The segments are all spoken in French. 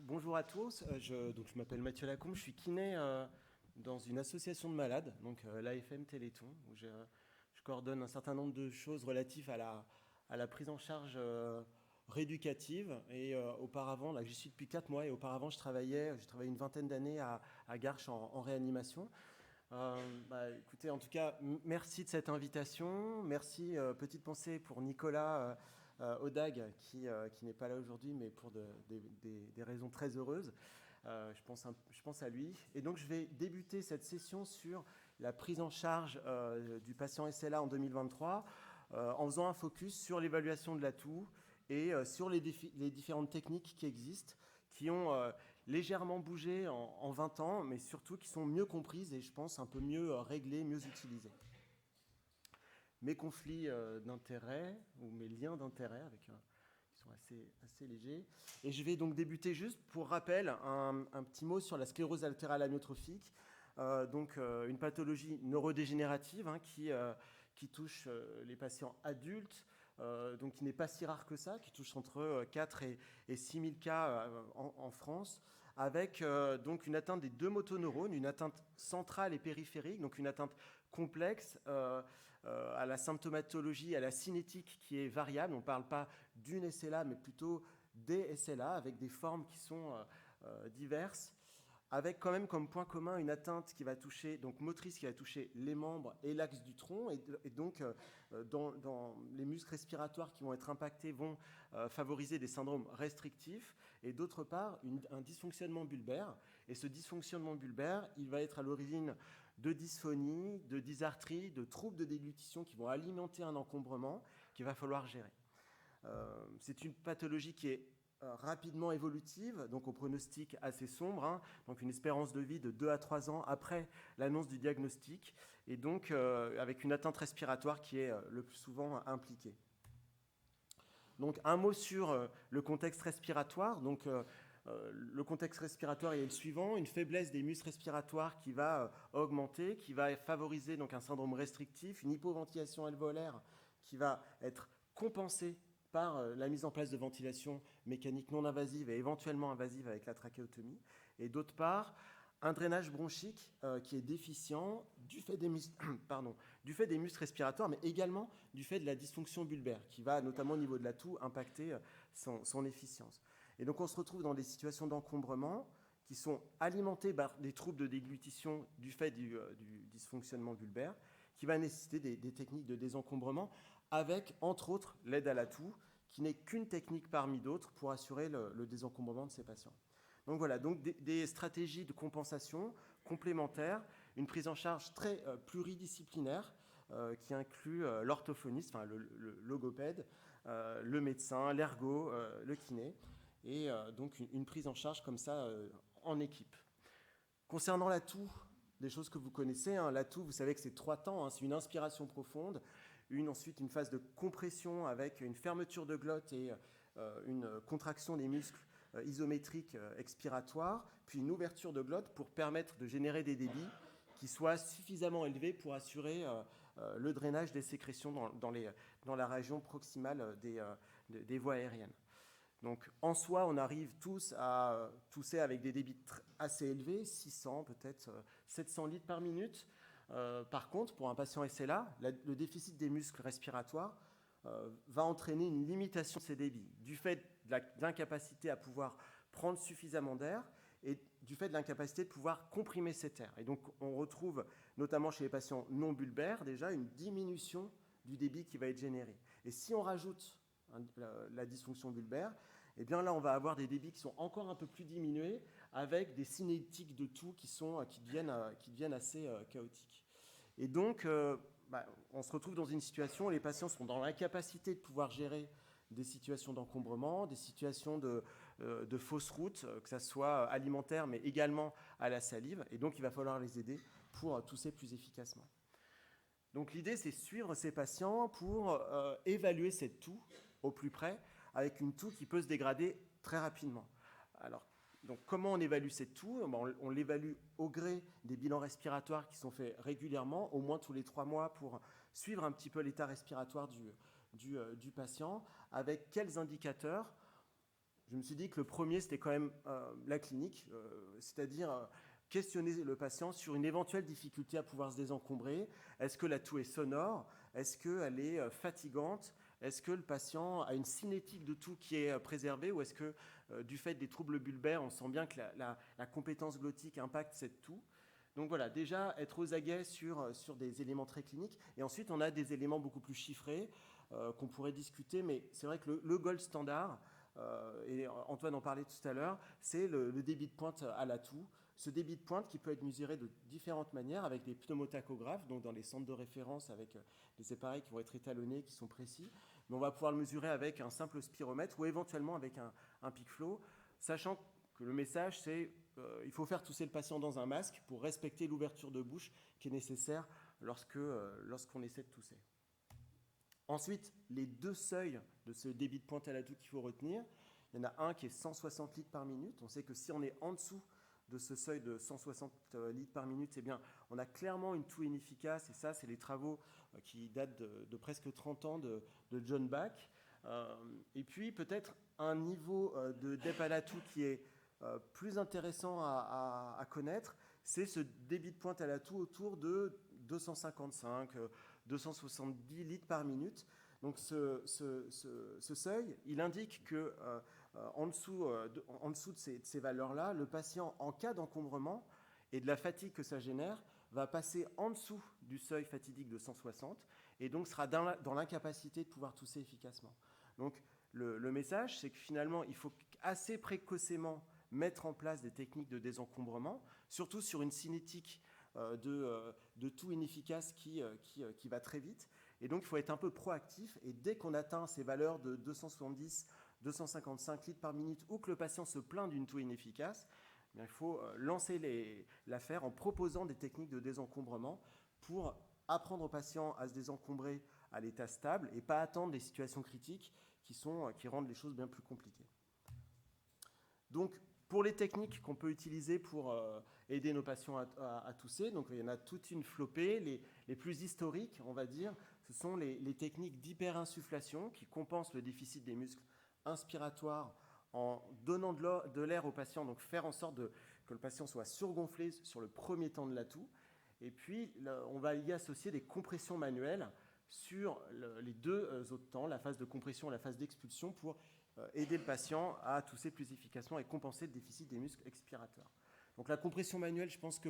Bonjour à tous, je m'appelle Mathieu Lacombe, je suis kiné dans une association de malades, donc l'AFM Téléthon, où je coordonne un certain nombre de choses relatives à la prise en charge rééducative. Et auparavant, là j'y suis depuis 4 mois, et auparavant j'ai travaillé une vingtaine d'années à Garches en réanimation. Écoutez, en tout cas, merci de cette invitation. Merci, petite pensée pour Nicolas Odag, qui n'est pas là aujourd'hui, mais pour des raisons très heureuses. Je pense à lui. Et donc, je vais débuter cette session sur la prise en charge du patient SLA en 2023, en faisant un focus sur l'évaluation de l'atout et sur les différentes techniques qui existent, qui ont légèrement bougé en 20 ans, mais surtout qui sont mieux comprises et je pense un peu mieux réglées, mieux utilisées. Mes conflits d'intérêts ou mes liens d'intérêts qui sont assez légers. Et je vais donc débuter juste pour rappel un petit mot sur la sclérose latérale amyotrophique, une pathologie neurodégénérative qui touche les patients adultes, donc qui n'est pas si rare que ça, qui touche entre 4 et 6 000 cas en France, avec donc une atteinte des deux motoneurones, une atteinte centrale et périphérique, donc une atteinte complexe à la symptomatologie, à la cinétique qui est variable. On ne parle pas d'une SLA, mais plutôt des SLA, avec des formes qui sont diverses, avec quand même comme point commun une atteinte qui va toucher, donc motrice, qui va toucher les membres et l'axe du tronc, et donc dans les muscles respiratoires qui vont être impactés vont favoriser des syndromes restrictifs, et d'autre part un dysfonctionnement bulbaire. Et ce dysfonctionnement bulbaire, il va être à l'origine de dysphonie, de dysarthrie, de troubles de déglutition qui vont alimenter un encombrement qu'il va falloir gérer. C'est une pathologie qui est rapidement évolutive, donc au pronostic assez sombre, donc une espérance de vie de 2 à 3 ans après l'annonce du diagnostic, et donc avec une atteinte respiratoire qui est le plus souvent impliquée. Donc un mot sur le contexte respiratoire. Le contexte respiratoire est le suivant: une faiblesse des muscles respiratoires qui va augmenter, qui va favoriser donc un syndrome restrictif, une hypoventilation alvéolaire qui va être compensée par la mise en place de ventilation mécanique non invasive et éventuellement invasive avec la trachéotomie, et d'autre part un drainage bronchique qui est déficient du fait des muscles respiratoires, mais également du fait de la dysfonction bulbaire, qui va notamment au niveau de la toux impacter son efficience. Et donc on se retrouve dans des situations d'encombrement qui sont alimentées par des troubles de déglutition du fait du dysfonctionnement bulbaire, qui va nécessiter des techniques de désencombrement, avec entre autres l'aide à la toux, qui n'est qu'une technique parmi d'autres pour assurer le désencombrement de ces patients. Donc voilà, donc des stratégies de compensation complémentaires, une prise en charge très pluridisciplinaire qui inclut l'orthophoniste, enfin le logopède, le médecin, l'ergo, le kiné, et donc une prise en charge comme ça en équipe. Concernant la toux, des choses que vous connaissez, la toux, vous savez que c'est 3 temps, c'est une inspiration profonde, ensuite une phase de compression avec une fermeture de glotte et une contraction des muscles isométriques expiratoires, puis une ouverture de glotte pour permettre de générer des débits qui soient suffisamment élevés pour assurer le drainage des sécrétions dans la région proximale des voies aériennes. Donc en soi, on arrive tous à tousser avec des débits assez élevés, 600, peut-être 700 litres par minute. Par contre, pour un patient SLA, le déficit des muscles respiratoires va entraîner une limitation de ces débits, du fait de l'incapacité à pouvoir prendre suffisamment d'air et du fait de l'incapacité de pouvoir comprimer cet air. Et donc on retrouve, notamment chez les patients non bulbaires, déjà une diminution du débit qui va être généré. Et si on rajoute la dysfonction bulbaire, et bien là on va avoir des débits qui sont encore un peu plus diminués, avec des cinétiques de toux qui deviennent assez chaotiques. Et donc on se retrouve dans une situation où les patients sont dans l'incapacité de pouvoir gérer des situations d'encombrement, des situations de fausses routes, que ce soit alimentaire mais également à la salive, et donc il va falloir les aider pour tousser plus efficacement. Donc l'idée, c'est suivre ces patients pour évaluer cette toux au plus près, avec une toux qui peut se dégrader très rapidement. Alors, donc comment on évalue cette toux ? On l'évalue au gré des bilans respiratoires qui sont faits régulièrement, au moins tous les 3 mois, pour suivre un petit peu l'état respiratoire du patient, avec quels indicateurs ? je me suis dit que le premier, c'était quand même la clinique, c'est-à-dire questionner le patient sur une éventuelle difficulté à pouvoir se désencombrer. Est-ce que la toux est sonore? Est-ce qu'elle est fatigante? Est-ce que le patient a une cinétique de toux qui est préservée? Ou est-ce que, du fait des troubles bulbaires, on sent bien que la compétence glottique impacte cette toux? Donc voilà, déjà être aux aguets sur des éléments très cliniques. Et ensuite, on a des éléments beaucoup plus chiffrés qu'on pourrait discuter. Mais c'est vrai que le gold standard, et Antoine en parlait tout à l'heure, c'est le débit de pointe à la toux. Ce débit de pointe qui peut être mesuré de différentes manières avec des pneumotachographes, donc dans les centres de référence avec des appareils qui vont être étalonnés, qui sont précis. Mais on va pouvoir le mesurer avec un simple spiromètre ou éventuellement avec un peak flow, sachant que le message, c'est il faut faire tousser le patient dans un masque pour respecter l'ouverture de bouche qui est nécessaire lorsqu'on essaie de tousser. Ensuite, les deux seuils de ce débit de pointe à la toux qu'il faut retenir, il y en a un qui est 160 litres par minute. On sait que si on est en dessous de ce seuil de 160 litres par minute, c'est bien, on a clairement une toux inefficace, et ça, c'est les travaux qui datent de presque 30 ans de John Bach. Et puis, peut-être un niveau de DEP à la toux qui est plus intéressant à connaître, c'est ce débit de pointe à la toux autour de 255, 270 litres par minute. Donc ce seuil, il indique que en dessous de ces valeurs-là, le patient, en cas d'encombrement et de la fatigue que ça génère, va passer en dessous du seuil fatidique de 160 et donc sera dans l'incapacité de pouvoir tousser efficacement. Donc le message, c'est que finalement, il faut assez précocement mettre en place des techniques de désencombrement, surtout sur une cinétique de toux inefficace qui va très vite. Et donc, il faut être un peu proactif. Et dès qu'on atteint ces valeurs de 270, 255 litres par minute, ou que le patient se plaint d'une toux inefficace, il faut lancer l'affaire en proposant des techniques de désencombrement pour apprendre au patient à se désencombrer à l'état stable et pas attendre des situations critiques qui rendent les choses bien plus compliquées. Donc, pour les techniques qu'on peut utiliser pour aider nos patients à tousser, donc il y en a toute une flopée. Les plus historiques, on va dire, ce sont les techniques d'hyperinsufflation qui compensent le déficit des muscles inspiratoires en donnant de l'air au patient, donc faire en sorte que le patient soit surgonflé sur le premier temps de la toux. Et puis, on va y associer des compressions manuelles sur les deux autres temps, la phase de compression et la phase d'expulsion, pour aider le patient à tousser plus efficacement et compenser le déficit des muscles expirateurs. Donc la compression manuelle, je pense que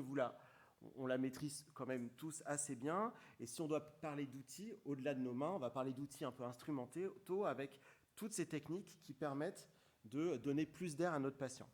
on la maîtrise quand même tous assez bien. Et si on doit parler d'outils, au-delà de nos mains, on va parler d'outils un peu instrumentaux avec toutes ces techniques qui permettent de donner plus d'air à notre patient.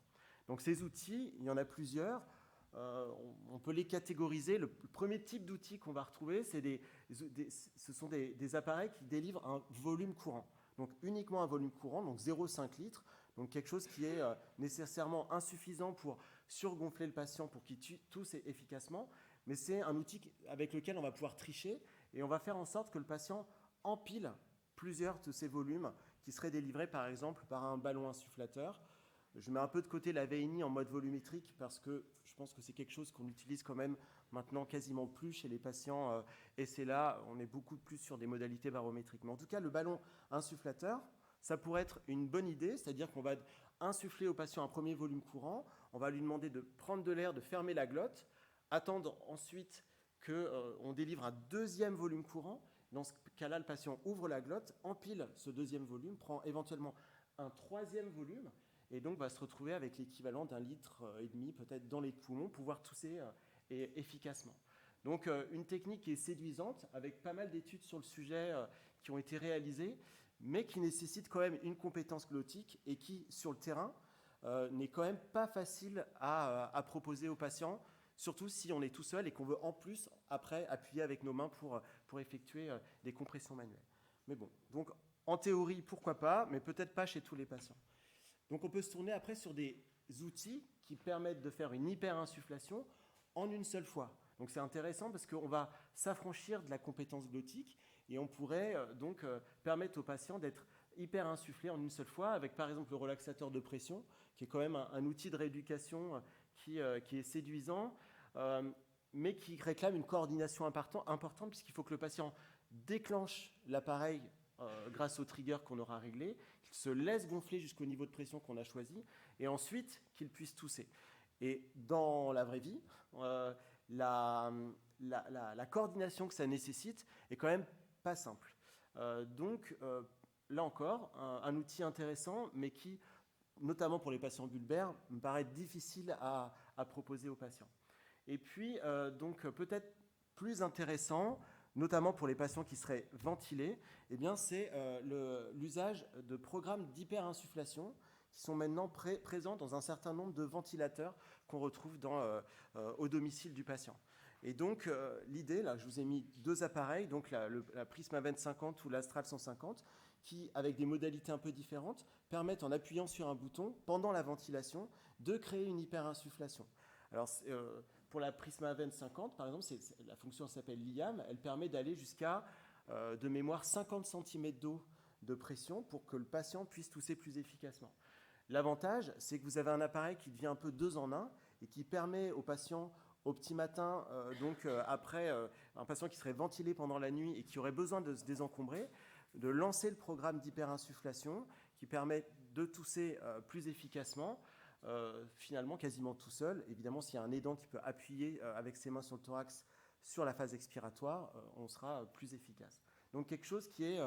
Donc ces outils, il y en a plusieurs. On peut les catégoriser. Le premier type d'outil qu'on va retrouver, ce sont des appareils qui délivrent un volume courant. Donc uniquement un volume courant, donc 0,5 litres, donc quelque chose qui est nécessairement insuffisant pour surgonfler le patient pour qu'il tousse efficacement, mais c'est un outil avec lequel on va pouvoir tricher et on va faire en sorte que le patient empile plusieurs de ces volumes qui seraient délivrés par exemple par un ballon insufflateur. Je mets un peu de côté la VNI en mode volumétrique parce que je pense que c'est quelque chose qu'on utilise quand même maintenant quasiment plus chez les patients. Et c'est là, on est beaucoup plus sur des modalités barométriques. Mais en tout cas, le ballon insufflateur, ça pourrait être une bonne idée, c'est-à-dire qu'on va insuffler au patient un premier volume courant, on va lui demander de prendre de l'air, de fermer la glotte, attendre ensuite qu'on délivre un deuxième volume courant. Dans ce cas-là, le patient ouvre la glotte, empile ce deuxième volume, prend éventuellement un troisième volume, et donc va se retrouver avec l'équivalent d'1,5 litre peut-être dans les poumons, pouvoir tousser efficacement. Donc une technique qui est séduisante, avec pas mal d'études sur le sujet qui ont été réalisées, mais qui nécessite quand même une compétence glottique et qui, sur le terrain, n'est quand même pas facile à proposer aux patients, surtout si on est tout seul et qu'on veut en plus, après, appuyer avec nos mains pour effectuer des compressions manuelles. Mais bon, donc en théorie, pourquoi pas, mais peut-être pas chez tous les patients. Donc on peut se tourner après sur des outils qui permettent de faire une hyperinsufflation en une seule fois. Donc c'est intéressant parce qu'on va s'affranchir de la compétence glottique et on pourrait donc permettre aux patients d'être hyper insufflés en une seule fois avec par exemple le relaxateur de pression qui est quand même un outil de rééducation qui est séduisant mais qui réclame une coordination importante puisqu'il faut que le patient déclenche l'appareil grâce au trigger qu'on aura réglé, qu'il se laisse gonfler jusqu'au niveau de pression qu'on a choisi, et ensuite qu'il puisse tousser. Et dans la vraie vie, la coordination que ça nécessite est quand même pas simple. Donc, là encore, un outil intéressant, mais qui, notamment pour les patients bulbaires, me paraît difficile à proposer aux patients. Et puis, donc peut-être plus intéressant, notamment pour les patients qui seraient ventilés, eh bien, c'est l'usage de programmes d'hyperinsufflation qui sont maintenant présents dans un certain nombre de ventilateurs qu'on retrouve au domicile du patient. Et donc, l'idée, là, je vous ai mis 2 appareils, donc la Prisma 2050 ou l'Astral 150, qui, avec des modalités un peu différentes, permettent, en appuyant sur un bouton, pendant la ventilation, de créer une hyperinsufflation. Alors, pour la Prisma 2050, par exemple, la fonction s'appelle l'IAM, elle permet d'aller jusqu'à, de mémoire, 50 cm d'eau de pression pour que le patient puisse tousser plus efficacement. L'avantage, c'est que vous avez un appareil qui devient un peu 2 en 1 et qui permet aux patients, au petit matin, après un patient qui serait ventilé pendant la nuit et qui aurait besoin de se désencombrer, de lancer le programme d'hyperinsufflation qui permet de tousser plus efficacement, finalement quasiment tout seul. Évidemment, s'il y a un aidant qui peut appuyer avec ses mains sur le thorax sur la phase expiratoire, on sera plus efficace. Donc quelque chose qui est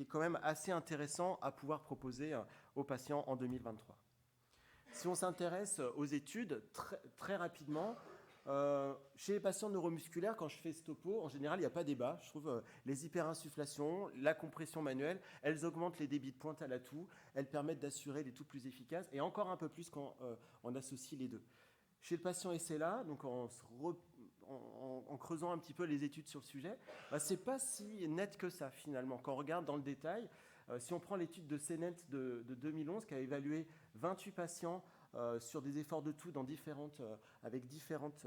quand même assez intéressant à pouvoir proposer aux patients en 2023. Si on s'intéresse aux études, très rapidement, chez les patients neuromusculaires, quand je fais ce topo, en général, il n'y a pas débat. Je trouve les hyperinsufflations, la compression manuelle, elles augmentent les débits de pointe à la toux, elles permettent d'assurer des toux plus efficaces, et encore un peu plus quand on associe les deux. Chez le patient SLA, donc en creusant un petit peu les études sur le sujet, ce n'est pas si net que ça finalement. Quand on regarde dans le détail, si on prend l'étude de Sennett de 2011 qui a évalué 28 patients sur des efforts de toux avec différentes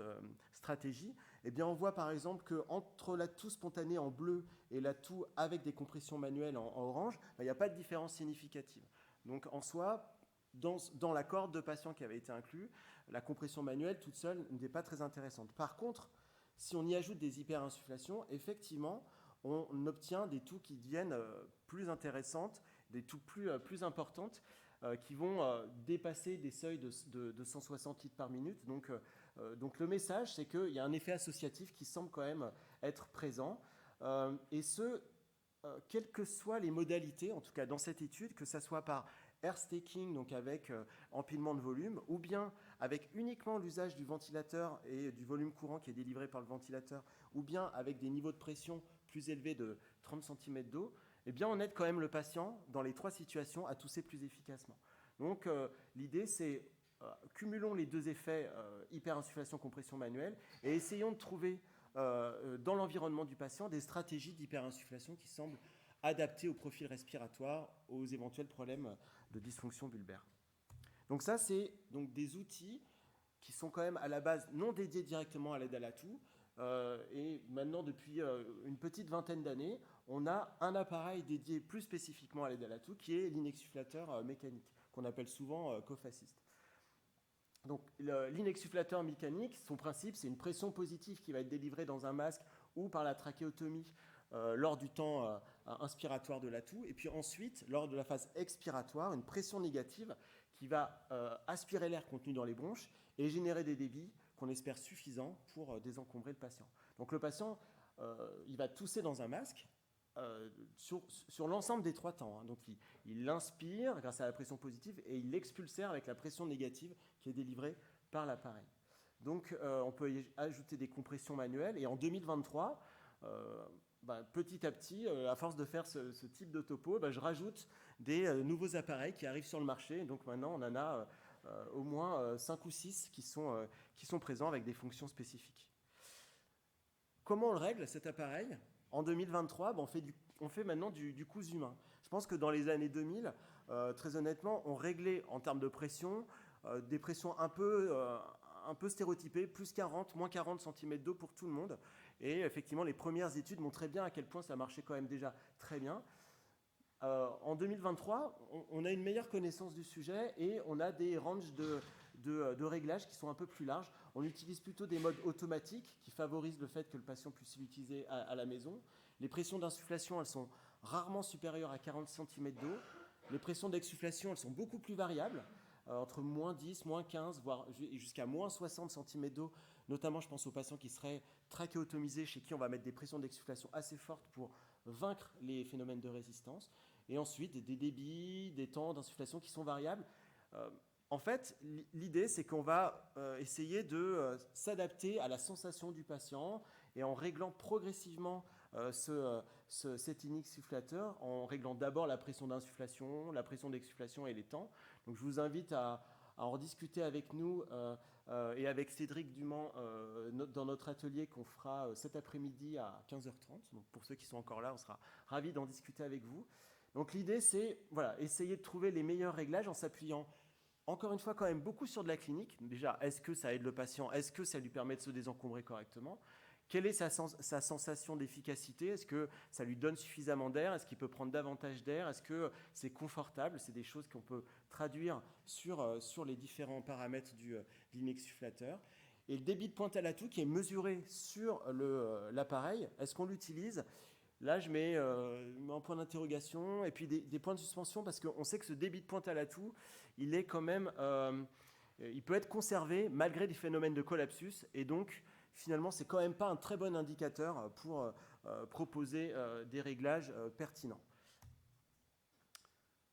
stratégies, eh bien on voit par exemple qu'entre la toux spontanée en bleu et la toux avec des compressions manuelles en orange, il n'y a pas de différence significative. Donc en soi, dans la cohorte de patients qui avait été inclus, la compression manuelle toute seule n'était pas très intéressante. Par contre, si on y ajoute des hyperinsufflations, effectivement, on obtient des toux qui deviennent plus intéressantes, des toux plus importantes, qui vont dépasser des seuils de 160 litres par minute. Donc le message, c'est qu'il y a un effet associatif qui semble quand même être présent. Et quelles que soient les modalités, en tout cas dans cette étude, que ce soit par air staking, donc avec empilement de volume, ou bien avec uniquement l'usage du ventilateur et du volume courant qui est délivré par le ventilateur, ou bien avec des niveaux de pression plus élevés de 30 cm d'eau, eh bien on aide quand même le patient dans les 3 situations à tousser plus efficacement. Donc l'idée c'est cumulons les 2 effets hyperinsufflation, compression manuelle et essayons de trouver dans l'environnement du patient des stratégies d'hyperinsufflation qui semblent adaptées au profil respiratoire, aux éventuels problèmes de dysfonction bulbaire. Donc ça, c'est donc des outils qui sont quand même à la base non dédiés directement à l'aide à la toux. Et maintenant, depuis une petite vingtaine d'années, on a un appareil dédié plus spécifiquement à l'aide à la toux, qui est l'inexsufflateur mécanique, qu'on appelle souvent cophaciste. Donc l'inexsufflateur mécanique, son principe, c'est une pression positive qui va être délivrée dans un masque ou par la trachéotomie lors du temps inspiratoire de la toux. Et puis ensuite, lors de la phase expiratoire, une pression négative qui va aspirer l'air contenu dans les bronches et générer des débits qu'on espère suffisants pour désencombrer le patient. Donc le patient, il va tousser dans un masque sur l'ensemble des 3 temps. Donc il inspire grâce à la pression positive et il expulse avec la pression négative qui est délivrée par l'appareil. Donc on peut y ajouter des compressions manuelles et en 2023, petit à petit, à force de faire ce type de topo, je rajoute des nouveaux appareils qui arrivent sur le marché. Donc maintenant, on en a au moins 5 ou 6 qui sont présents avec des fonctions spécifiques. Comment on le règle, cet appareil ? En 2023, on fait maintenant du cousu humain. Je pense que dans les années 2000, très honnêtement, on réglait en termes de pression des pressions un peu stéréotypées, plus 40, moins 40 cm d'eau pour tout le monde. Et effectivement, les premières études montraient bien à quel point ça marchait quand même déjà très bien. En 2023, on a une meilleure connaissance du sujet et on a des ranges de réglages qui sont un peu plus larges. On utilise plutôt des modes automatiques qui favorisent le fait que le patient puisse l'utiliser à la maison. Les pressions d'insufflation, elles sont rarement supérieures à 40 cm d'eau. Les pressions d'exsufflation, elles sont beaucoup plus variables, entre moins 10, moins 15, voire jusqu'à moins 60 cm d'eau. Notamment, je pense aux patients qui seraient trachéotomisés, chez qui on va mettre des pressions d'exsufflation assez fortes pour vaincre les phénomènes de résistance. Et ensuite, des débits, des temps d'insufflation qui sont variables. En fait, l'idée, c'est qu'on va essayer de s'adapter à la sensation du patient et en réglant progressivement cet insufflateur, en réglant d'abord la pression d'insufflation, la pression d'exsufflation et les temps. Donc, je vous invite à en rediscuter avec nous et avec Cédric Dumont dans notre atelier qu'on fera cet après-midi à 15h30. Donc, pour ceux qui sont encore là, on sera ravis d'en discuter avec vous. Donc, l'idée, c'est essayer de trouver les meilleurs réglages en s'appuyant encore une fois, quand même beaucoup sur de la clinique. Déjà, est-ce que ça aide le patient? Est-ce que ça lui permet de se désencombrer correctement? Quelle est sa sensation d'efficacité? Est-ce que ça lui donne suffisamment d'air? Est-ce qu'il peut prendre davantage d'air? Est-ce que c'est confortable? C'est des choses qu'on peut traduire sur les différents paramètres de l'inexsufflateur. Et le débit de pointe à l'atout qui est mesuré sur l'appareil, est-ce qu'on l'utilise? Là, je mets un point d'interrogation et puis des points de suspension parce qu'on sait que ce débit de pointe à l'atout, il est quand même, il peut être conservé malgré des phénomènes de collapsus et donc finalement, c'est quand même pas un très bon indicateur pour proposer des réglages pertinents.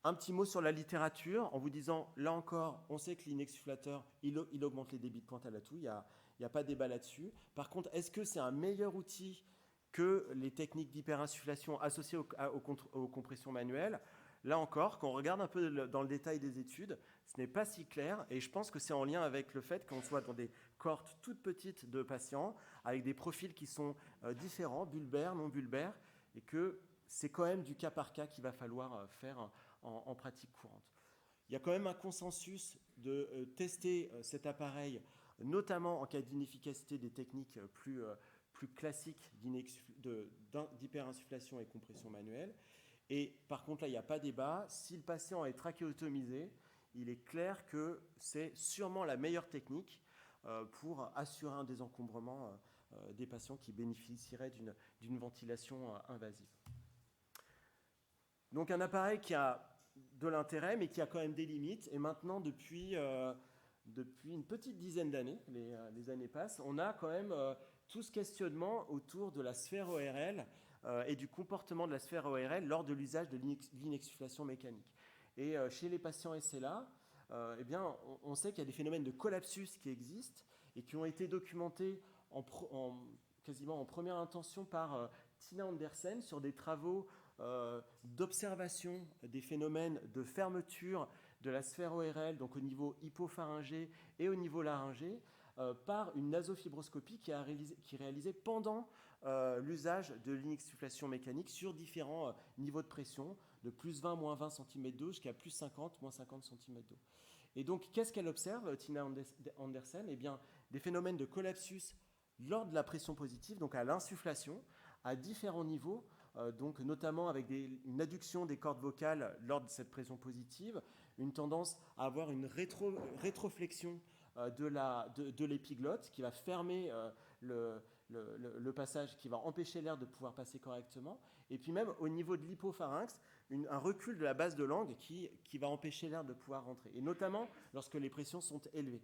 Un petit mot sur la littérature en vous disant, là encore, on sait que l'inexsufflateur, il augmente les débits de pointe à l'atout, il n'y a pas de débat là-dessus. Par contre, est-ce que c'est un meilleur outil que les techniques d'hyperinsufflation associées aux compressions manuelles? Là encore, quand on regarde un peu dans le détail des études, ce n'est pas si clair et je pense que c'est en lien avec le fait qu'on soit dans des cohortes toutes petites de patients avec des profils qui sont différents, bulbaires, non bulbaires, et que c'est quand même du cas par cas qu'il va falloir faire en pratique courante. Il y a quand même un consensus de tester cet appareil, notamment en cas d'inefficacité des techniques plus classiques d'hyperinsufflation et compression manuelle. Et par contre, là, il n'y a pas débat. Si le patient est trachéotomisé, il est clair que c'est sûrement la meilleure technique pour assurer un désencombrement des patients qui bénéficieraient d'une ventilation invasive. Donc un appareil qui a de l'intérêt, mais qui a quand même des limites. Et maintenant, depuis une petite dizaine d'années, les années passent, on a quand même tout ce questionnement autour de la sphère ORL et du comportement de la sphère ORL lors de l'usage de l'inexsufflation mécanique. Et chez les patients SLA, eh bien, on sait qu'il y a des phénomènes de collapsus qui existent et qui ont été documentés quasiment en première intention par Tina Andersen sur des travaux d'observation des phénomènes de fermeture de la sphère ORL, donc au niveau hypopharyngé et au niveau laryngé, par une nasofibroscopie qui est réalisée pendant l'usage de l'inexsufflation mécanique sur différents niveaux de pression, de plus 20, moins 20 cm d'eau jusqu'à plus 50, moins 50 cm d'eau. Et donc, qu'est-ce qu'elle observe, Tina Andersen? Eh bien, des phénomènes de collapsus lors de la pression positive, donc à l'insufflation, à différents niveaux, donc notamment avec une adduction des cordes vocales lors de cette pression positive, une tendance à avoir une rétroflexion de l'épiglotte qui va fermer le passage, qui va empêcher l'air de pouvoir passer correctement, et puis même au niveau de l'hypopharynx, un recul de la base de langue qui va empêcher l'air de pouvoir rentrer, et notamment lorsque les pressions sont élevées.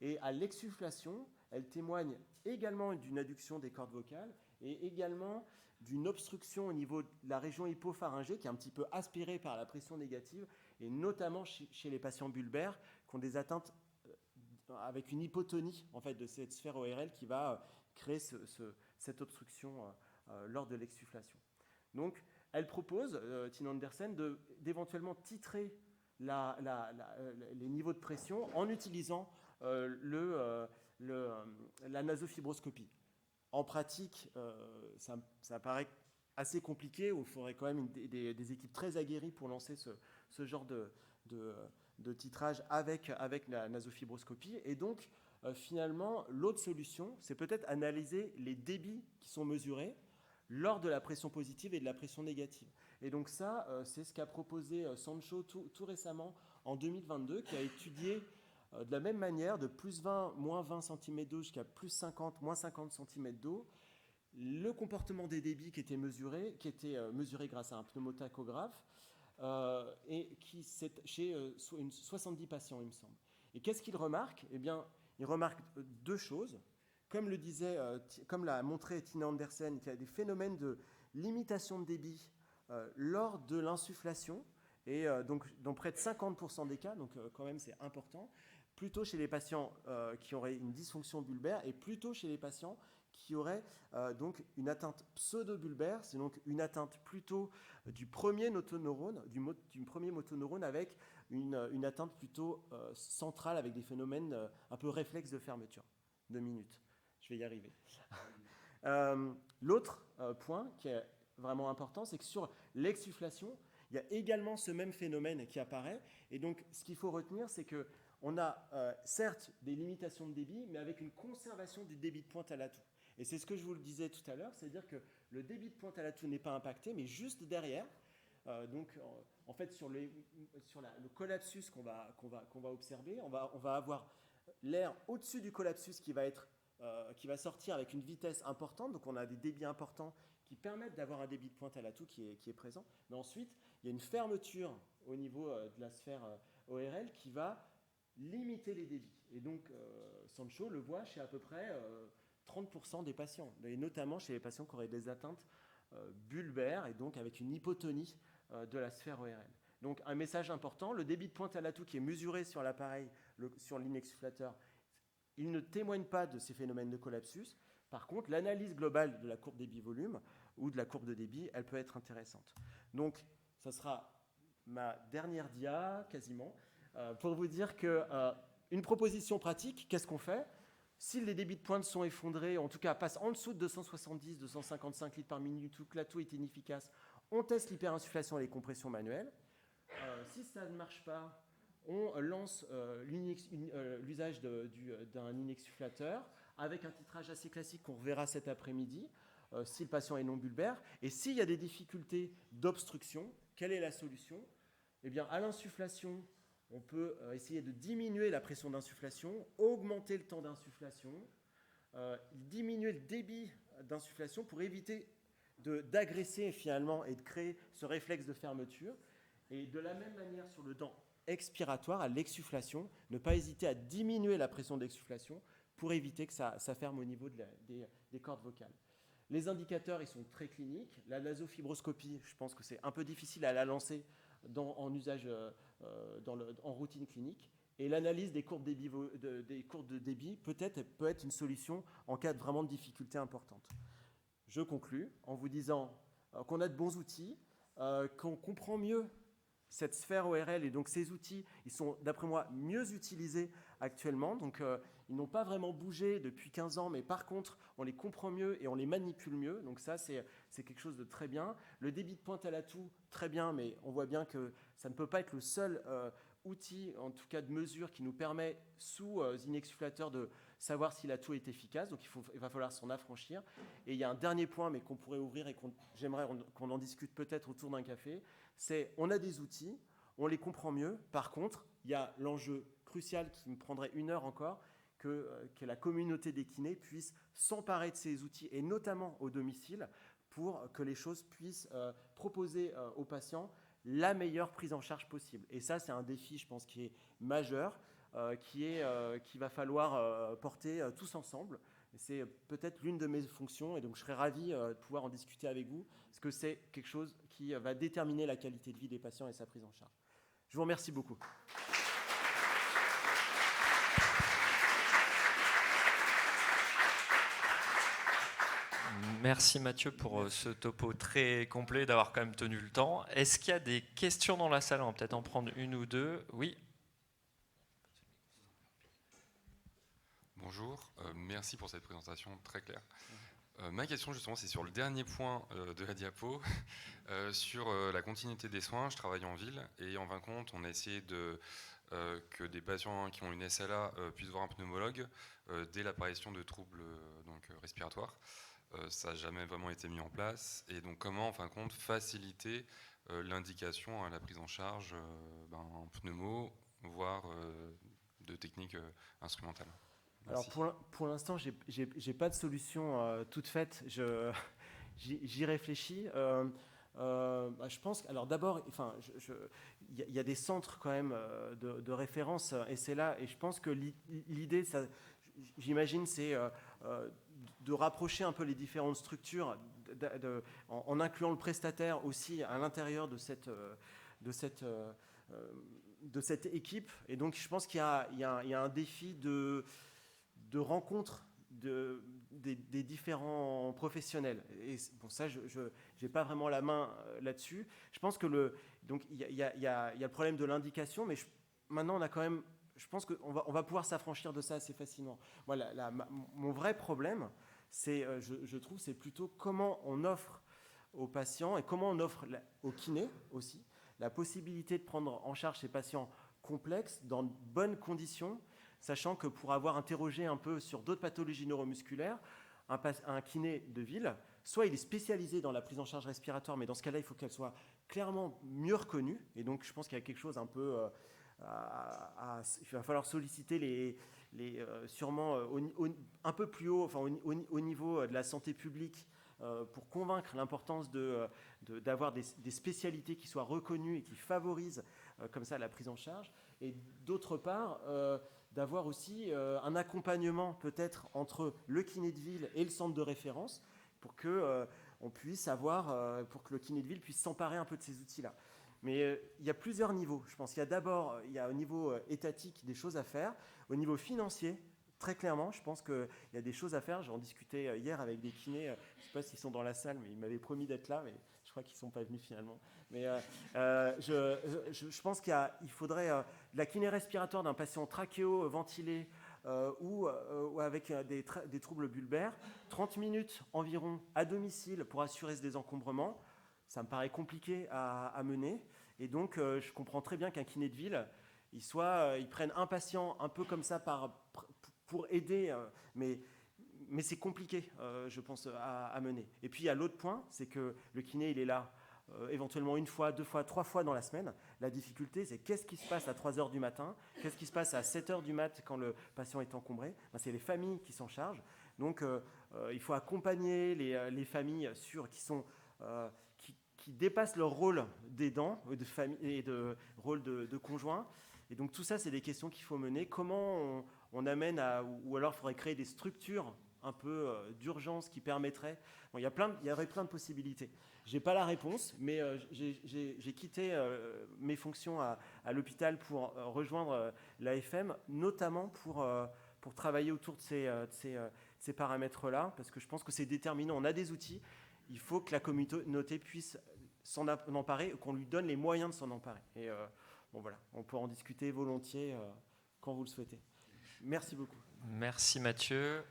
Et à l'exsufflation, elle témoigne également d'une adduction des cordes vocales et également d'une obstruction au niveau de la région hypopharyngée qui est un petit peu aspirée par la pression négative, et notamment chez les patients bulbaires qui ont des atteintes avec une hypotonie en fait, de cette sphère ORL qui va créer cette obstruction lors de l'exsufflation. Donc, elle propose, Tina Andersen, d'éventuellement titrer les niveaux de pression en utilisant la nasofibroscopie. En pratique, ça paraît assez compliqué, où il faudrait quand même des équipes très aguerries pour lancer ce genre de titrage avec la nasofibroscopie. Et donc, finalement, l'autre solution, c'est peut-être analyser les débits qui sont mesurés lors de la pression positive et de la pression négative. Et donc ça, c'est ce qu'a proposé Sancho tout récemment, en 2022, qui a étudié de la même manière, de plus 20, moins 20 cm d'eau jusqu'à plus 50, moins 50 cm d'eau, le comportement des débits qui était mesuré grâce à un pneumotachographe, et chez 70 patients, il me semble. Et qu'est-ce qu'il remarque? Eh bien, il remarque deux choses. Comme l'a montré Tina Andersen, qu'il y a des phénomènes de limitation de débit lors de l'insufflation, et donc dans près de 50% des cas, donc quand même c'est important, plutôt chez les patients qui auraient une dysfonction bulbaire, et plutôt chez les patients qui auraient donc une atteinte pseudo-bulbaire, c'est donc une atteinte plutôt du premier motoneurone, du premier motoneurone avec une atteinte plutôt centrale avec des phénomènes un peu réflexes de fermeture. 2 minutes, je vais y arriver. L'autre point qui est vraiment important, c'est que sur l'exsufflation, il y a également ce même phénomène qui apparaît. Et donc, ce qu'il faut retenir, c'est qu'on a certes des limitations de débit, mais avec une conservation du débit de pointe à l'atout. Et c'est ce que je vous le disais tout à l'heure, c'est-à-dire que le débit de pointe à l'atout n'est pas impacté, mais juste derrière. En fait, sur le collapsus qu'on va observer, on va avoir l'air au-dessus du collapsus qui va sortir avec une vitesse importante. Donc, on a des débits importants qui permettent d'avoir un débit de pointe à l'atout qui est présent. Mais ensuite, il y a une fermeture au niveau de la sphère ORL qui va limiter les débits. Et donc, Sancho le voit chez à peu près 30% des patients, et notamment chez les patients qui auraient des atteintes bulbaires et donc avec une hypotonie de la sphère ORL. Donc, un message important, le débit de pointe à l'atout qui est mesuré sur l'appareil, sur l'inexsufflateur, il ne témoigne pas de ces phénomènes de collapsus. Par contre, l'analyse globale de la courbe débit-volume ou de la courbe de débit, elle peut être intéressante. Donc, ça sera ma dernière dia, quasiment, pour vous dire qu'une proposition pratique, qu'est-ce qu'on fait? Si les débits de pointe sont effondrés, en tout cas passent en dessous de 270, 255 litres par minute, ou que l'atout est inefficace, on teste l'hyperinsufflation et les compressions manuelles. Si ça ne marche pas, on lance l'usage d'un inexsufflateur avec un titrage assez classique qu'on reverra cet après-midi, si le patient est non bulbaire. Et s'il y a des difficultés d'obstruction, quelle est la solution? Eh bien, à l'insufflation, on peut essayer de diminuer la pression d'insufflation, augmenter le temps d'insufflation, diminuer le débit d'insufflation pour éviter d'agresser finalement et de créer ce réflexe de fermeture. Et de la même manière sur le temps expiratoire, à l'exsufflation, ne pas hésiter à diminuer la pression d'exsufflation pour éviter que ça ferme au niveau des cordes vocales. Les indicateurs, ils sont très cliniques. La nasofibroscopie, je pense que c'est un peu difficile à la lancer en usage en routine clinique. Et l'analyse des courbes de débit peut être une solution en cas de vraiment de difficultés importantes. Je conclus en vous disant qu'on a de bons outils, qu'on comprend mieux cette sphère ORL, et donc ces outils, ils sont d'après moi mieux utilisés actuellement, donc ils n'ont pas vraiment bougé depuis 15 ans, mais par contre on les comprend mieux et on les manipule mieux, donc ça c'est quelque chose de très bien. Le débit de pointe à l'atout, très bien, mais on voit bien que ça ne peut pas être le seul outil, en tout cas de mesure, qui nous permet sous inexsufflateur de savoir si l'atout est efficace, donc il va falloir s'en affranchir. Et il y a un dernier point, mais qu'on pourrait ouvrir et j'aimerais qu'on en discute peut-être autour d'un café, c'est on a des outils, on les comprend mieux. Par contre, il y a l'enjeu crucial qui me prendrait 1 heure encore, que la communauté des kinés puisse s'emparer de ces outils, et notamment au domicile, pour que les choses puissent proposer aux patients la meilleure prise en charge possible. Et ça, c'est un défi, je pense, qui est majeur, qu'il va falloir porter tous ensemble. C'est peut-être l'une de mes fonctions, et donc je serais ravi de pouvoir en discuter avec vous, parce que c'est quelque chose qui va déterminer la qualité de vie des patients et sa prise en charge. Je vous remercie beaucoup. Merci Mathieu pour ce topo très complet, d'avoir quand même tenu le temps. Est-ce qu'il y a des questions dans la salle? On va peut-être en prendre une ou deux. Oui. Bonjour, merci pour cette présentation très claire. Ma question justement, c'est sur le dernier point de la diapo, sur la continuité des soins. Je travaille en ville et en fin de compte, on a essayé que des patients qui ont une SLA puissent voir un pneumologue dès l'apparition de troubles respiratoires. Ça n'a jamais vraiment été mis en place. Et donc comment, en fin de compte, faciliter l'indication à la prise en charge en pneumo, voire de techniques instrumentales. Alors pour l'instant, j'ai pas de solution toute faite. J'y réfléchis. Je pense. Alors d'abord, enfin, il y a des centres quand même de référence, et c'est là. Et je pense que l'idée, j'imagine, c'est de rapprocher un peu les différentes structures, en incluant le prestataire aussi à l'intérieur de cette équipe. Et donc, je pense qu'il y a un défi de rencontre des différents professionnels. Et bon, ça, je n'ai pas vraiment la main là-dessus. Je pense que donc il y a le problème de l'indication, mais maintenant, on a quand même... Je pense qu'on va pouvoir s'affranchir de ça assez facilement. Moi, mon vrai problème, je trouve, c'est plutôt comment on offre aux patients et comment on offre aux kinés aussi la possibilité de prendre en charge ces patients complexes dans de bonnes conditions, sachant que pour avoir interrogé un peu sur d'autres pathologies neuromusculaires, un kiné de ville, soit il est spécialisé dans la prise en charge respiratoire, mais dans ce cas-là, il faut qu'elle soit clairement mieux reconnue. Et donc, je pense qu'il y a quelque chose un peu... il va falloir solliciter sûrement un peu plus haut, enfin, au niveau de la santé publique, pour convaincre l'importance d'avoir des spécialités qui soient reconnues et qui favorisent comme ça la prise en charge. Et d'autre part, d'avoir aussi un accompagnement peut-être entre le kiné de ville et le centre de référence pour que on puisse pour que le kiné de ville puisse s'emparer un peu de ces outils-là. Mais il y a plusieurs niveaux. Je pense qu'il y a au niveau étatique des choses à faire. Au niveau financier, très clairement, je pense qu'il y a des choses à faire. J'en discutais hier avec des kinés. Je ne sais pas s'ils sont dans la salle, mais ils m'avaient promis d'être là, mais je crois qu'ils ne sont pas venus finalement. Mais je pense qu'il faudrait la kiné respiratoire d'un patient trachéo-ventilé ou avec des troubles bulbaires, 30 minutes environ à domicile pour assurer ce désencombrement. Ça me paraît compliqué à mener. Et donc, je comprends très bien qu'un kiné de ville, il prenne un patient un peu comme ça pour aider, mais c'est compliqué, je pense, à mener. Et puis, il y a l'autre point, c'est que le kiné, il est là éventuellement 1 fois, 2 fois, 3 fois dans la semaine. La difficulté, c'est qu'est-ce qui se passe à 3h du matin, qu'est-ce qui se passe à 7h du mat quand le patient est encombré. C'est les familles qui s'en chargent. Donc, il faut accompagner les familles qui dépassent leur rôle d'aidant de famille et de rôle de conjoint. Et donc tout ça, c'est des questions qu'il faut mener. Comment on amène ou alors il faudrait créer des structures un peu d'urgence qui permettraient... Bon, il y aurait plein de possibilités. Je n'ai pas la réponse, mais j'ai quitté mes fonctions à l'hôpital pour rejoindre l'AFM, notamment pour travailler autour de ces paramètres-là, parce que je pense que c'est déterminant. On a des outils. Il faut que la communauté puisse s'en emparer, qu'on lui donne les moyens de s'en emparer. Et bon voilà, on pourra en discuter volontiers quand vous le souhaitez. Merci beaucoup. Merci Mathieu.